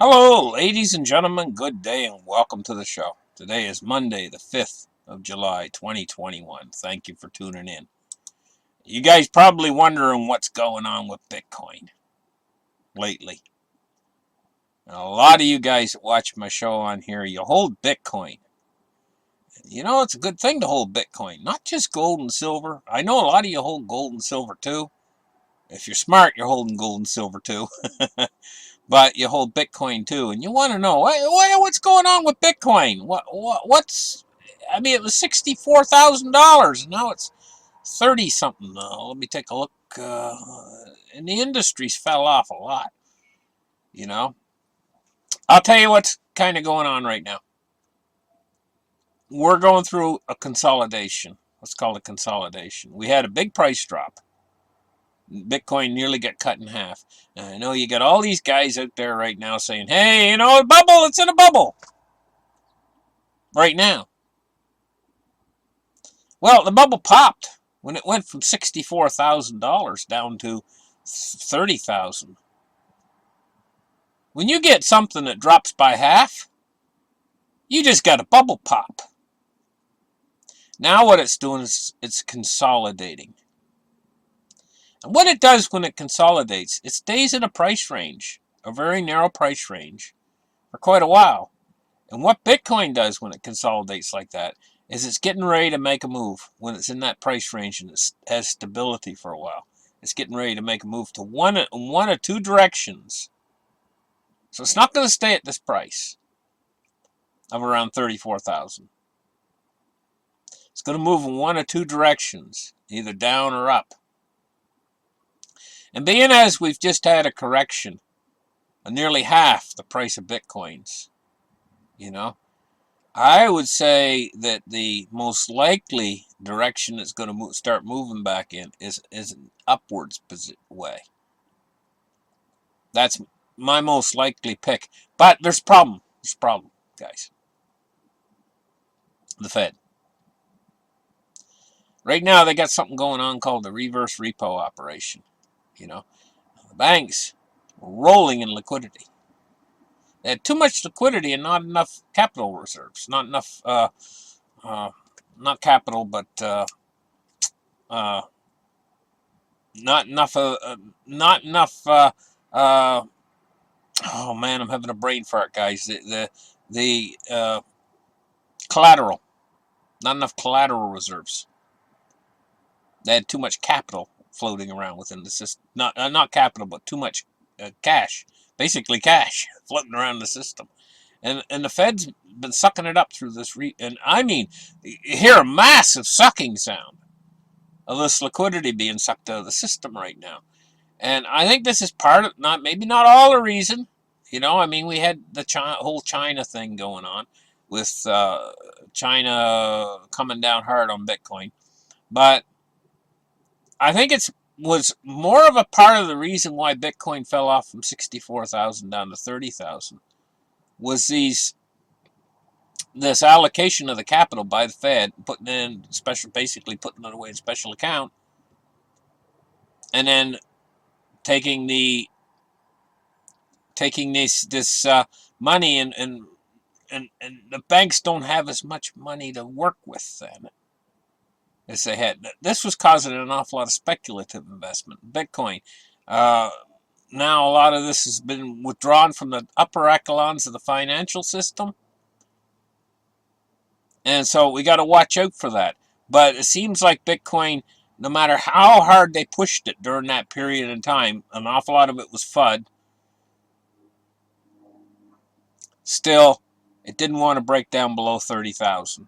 Hello, ladies and gentlemen. Good day and welcome to the show. Today is Monday, the 5th of July, 2021. Thank you for tuning in. You guys probably wondering what's going on with Bitcoin lately. And a lot of you guys that watch my show on here, you hold Bitcoin. You know, it's a good thing to hold Bitcoin, not just gold and silver. I know a lot of you hold gold and silver too. If you're smart, you're holding gold and silver too. But you hold Bitcoin too, and you want to know what's going on with Bitcoin. What's? I mean, it was $64,000, and now it's 30 something. Let me take a look. And the industries fell off a lot. You know, I'll tell you what's kind of going on right now. We're going through a consolidation. Let's call it consolidation. We had a big price drop. Bitcoin nearly got cut in half. And I know you got all these guys out there right now saying, hey, you know, a bubble, it's in a bubble. Right now. Well, the bubble popped when it went from $64,000 down to $30,000. When you get something that drops by half, you just got a bubble pop. Now what it's doing is it's consolidating. And what it does when it consolidates, it stays in a price range, a very narrow price range, for quite a while. And what Bitcoin does when it consolidates like that is it's getting ready to make a move when it's in that price range and it has stability for a while. It's getting ready to make a move to one or two directions. So it's not going to stay at this price of around 34,000. It's going to move in one or two directions, either down or up. And being as we've just had a correction of nearly half the price of Bitcoins, you know, I would say that the most likely direction it's going to start moving back in is an upwards way. That's my most likely pick. But there's a problem. There's a problem, guys. The Fed. Right now, they got something going on called the reverse repo operation. You know, the banks rolling in liquidity. They had too much liquidity and not enough capital reserves. Not enough, not capital, but uh, not enough, not enough. Oh man, I'm having a brain fart, guys. The collateral, not enough collateral reserves. They had too much capital floating around within the system. Not capital, but too much cash. Basically, cash floating around the system. And the Fed's been sucking it up through this. And I mean, you hear a massive sucking sound of this liquidity being sucked out of the system right now. And I think this is part of, maybe not all the reason. You know, I mean, we had the whole China thing going on with China coming down hard on Bitcoin. But I think it was more of a part of the reason why Bitcoin fell off from 64,000 down to 30,000 was this allocation of the capital by the Fed, basically putting it away in special account, and then taking this money and the banks don't have as much money to work with then as they had. This was causing an awful lot of speculative investment. Bitcoin. Now a lot of this has been withdrawn from the upper echelons of the financial system. And so we got to watch out for that. But it seems like Bitcoin, no matter how hard they pushed it during that period in time, an awful lot of it was FUD. Still, it didn't want to break down below 30,000.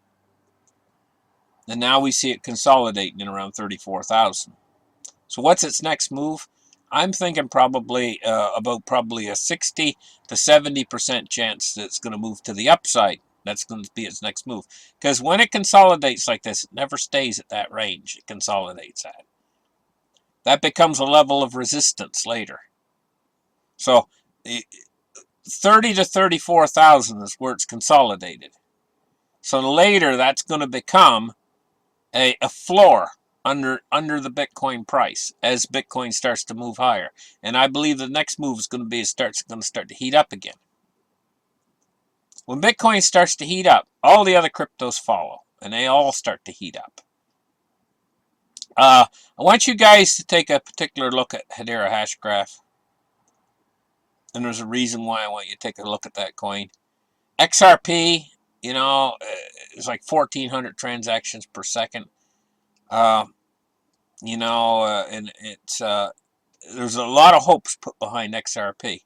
And now we see it consolidating in around 34,000. So what's its next move? I'm thinking probably probably a 60 to 70% chance that it's going to move to the upside. That's going to be its next move. Because when it consolidates like this, it never stays at that range it consolidates at. That becomes a level of resistance later. So 30 to 34,000 is where it's consolidated. So later that's going to become a floor under the Bitcoin price as Bitcoin starts to move higher. And I believe the next move is going to be going to start to heat up again. When Bitcoin starts to heat up, all the other cryptos follow, and they all start to heat up. I want you guys to take a particular look at Hedera Hashgraph, and there's a reason why I want you to take a look at that coin. XRP, you know, it's like 1,400 transactions per second. You know, and it's there's a lot of hopes put behind XRP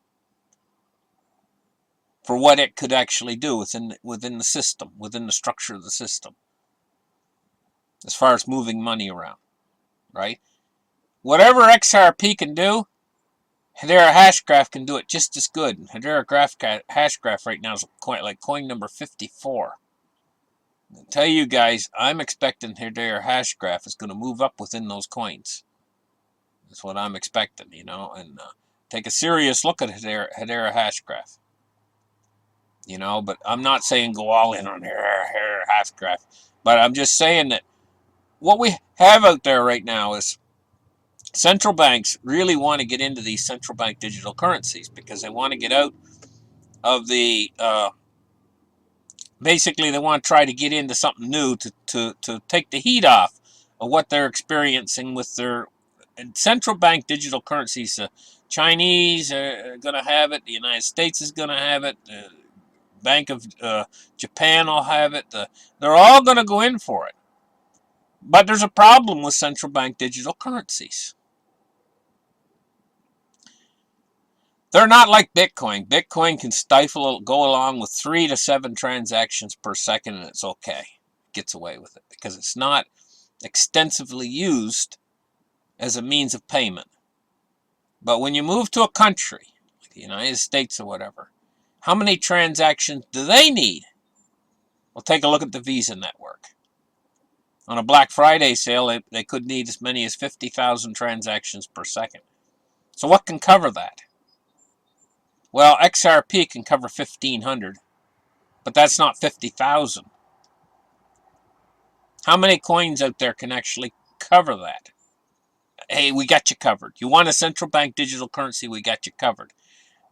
for what it could actually do within the system, within the structure of the system, as far as moving money around, right? Whatever XRP can do, Hedera Hashgraph can do it just as good. Hedera Hashgraph right now is quite like coin number 54. I'll tell you guys, I'm expecting Hedera Hashgraph is going to move up within those coins. That's what I'm expecting, you know, and take a serious look at Hedera Hashgraph. You know, but I'm not saying go all in on Hedera Hashgraph, but I'm just saying that what we have out there right now is central banks really want to get into these central bank digital currencies because they want to get out of the basically they want to try to get into something new to take the heat off of what they're experiencing with their central bank digital currencies. Chinese are going to have it. The United States is going to have it. Bank of Japan will have it. They're all going to go in for it. But there's a problem with central bank digital currencies. They're not like Bitcoin. Bitcoin can go along with 3 to 7 transactions per second, and it's okay. It gets away with it because it's not extensively used as a means of payment. But when you move to a country, like the United States or whatever, how many transactions do they need? Well, take a look at the Visa network. On a Black Friday sale, they could need as many as 50,000 transactions per second. So what can cover that? Well, XRP can cover 1,500, but that's not 50,000. How many coins out there can actually cover that? Hey, we got you covered. You want a central bank digital currency? We got you covered.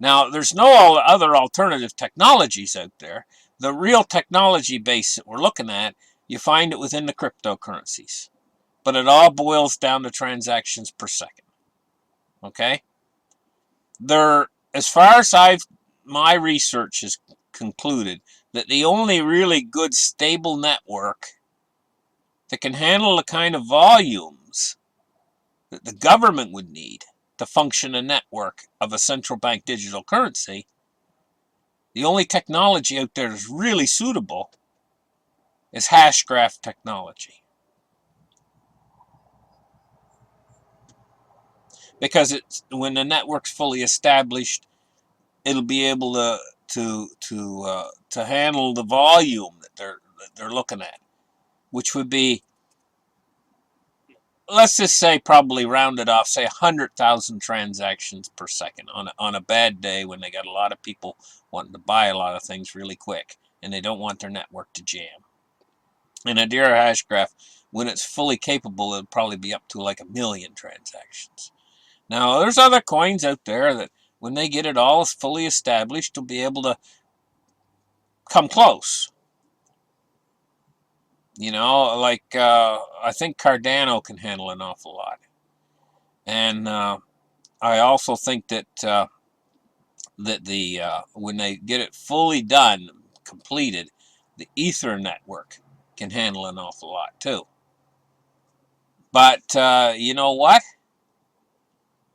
Now, there's no other alternative technologies out there. The real technology base that we're looking at, you find it within the cryptocurrencies. But it all boils down to transactions per second. Okay? As far as my research has concluded, that the only really good stable network that can handle the kind of volumes that the government would need to function a network of a central bank digital currency, the only technology out there that's really suitable is Hashgraph technology. Because when the network's fully established, it'll be able to handle the volume that they're looking at, which would be, let's just say, probably rounded off, say 100,000 transactions per second on a bad day when they got a lot of people wanting to buy a lot of things really quick and they don't want their network to jam. And Hedera Hashgraph, when it's fully capable, it'll probably be up to like 1 million transactions. Now, there's other coins out there that when they get it all fully established, they'll be able to come close. You know, like I think Cardano can handle an awful lot. And I also think that when they get it fully done, completed, the Ether network can handle an awful lot too. But you know what?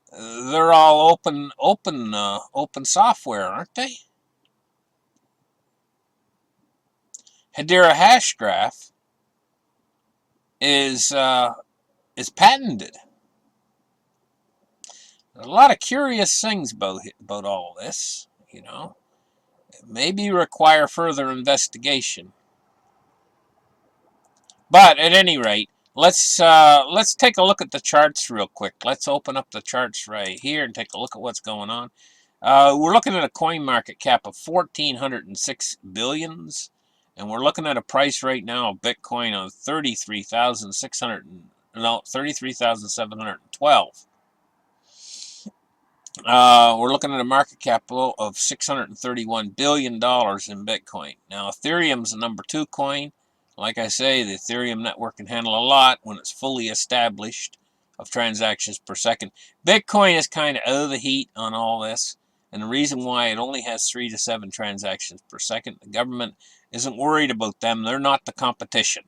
They're all open software, aren't they? Hedera Hashgraph is patented. There's a lot of curious things about all this, you know. It maybe require further investigation. But at any rate, let's take a look at the charts real quick. Let's open up the charts right here and take a look at what's going on. We're looking at a coin market cap of 1,406 billions, and we're looking at a price right now of Bitcoin of 33,712. We're looking at a market capital of $631 billion in Bitcoin. Now, Ethereum's the number 2 coin. Like I say, the Ethereum network can handle a lot when it's fully established of transactions per second. Bitcoin is kind of out of the heat on all this. And the reason why it only has 3 to 7 transactions per second, the government isn't worried about them. They're not the competition.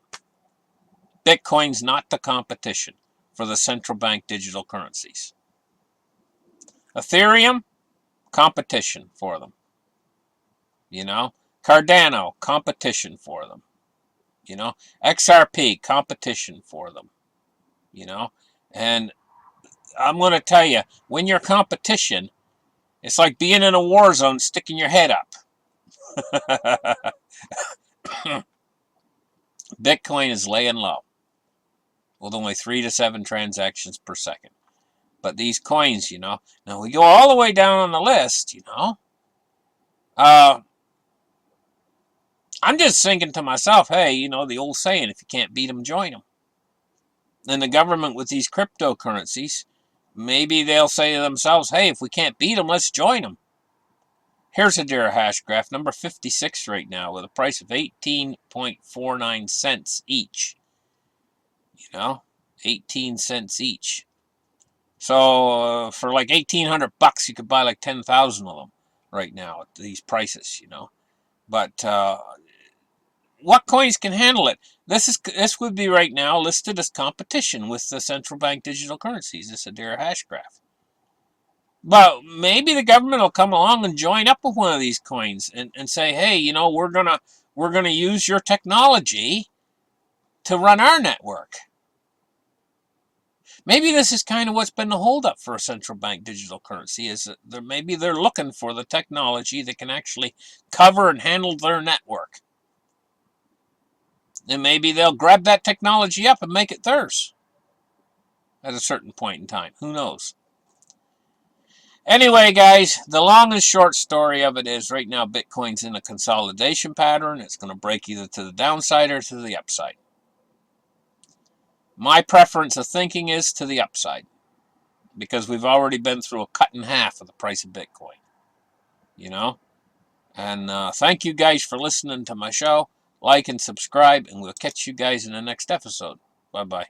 Bitcoin's not the competition for the central bank digital currencies. Ethereum, competition for them. You know, Cardano, competition for them. You know, XRP, competition for them. You know, and I'm going to tell you, when you're competition, it's like being in a war zone, sticking your head up. Bitcoin is laying low with only 3 to 7 transactions per second. But these coins, you know, now we go all the way down on the list, you know. I'm just thinking to myself, hey, you know, the old saying, if you can't beat them, join them. And the government with these cryptocurrencies, maybe they'll say to themselves, hey, if we can't beat them, let's join them. Here's Hedera Hashgraph, number 56 right now, with a price of 18.49 cents each. You know, 18 cents each. So for like $1,800, you could buy like 10,000 of them right now at these prices, you know. But what coins can handle it? This would be right now listed as competition with the central bank digital currencies. This Hedera Hashgraph. But maybe the government will come along and join up with one of these coins and say, hey, you know, we're gonna use your technology to run our network. Maybe this is kind of what's been the holdup for a central bank digital currency, is that maybe they're looking for the technology that can actually cover and handle their network. And maybe they'll grab that technology up and make it theirs at a certain point in time. Who knows? Anyway, guys, the long and short story of it is right now Bitcoin's in a consolidation pattern. It's going to break either to the downside or to the upside. My preference of thinking is to the upside, because we've already been through a cut in half of the price of Bitcoin. You know? And thank you guys for listening to my show. Like and subscribe, and we'll catch you guys in the next episode. Bye-bye.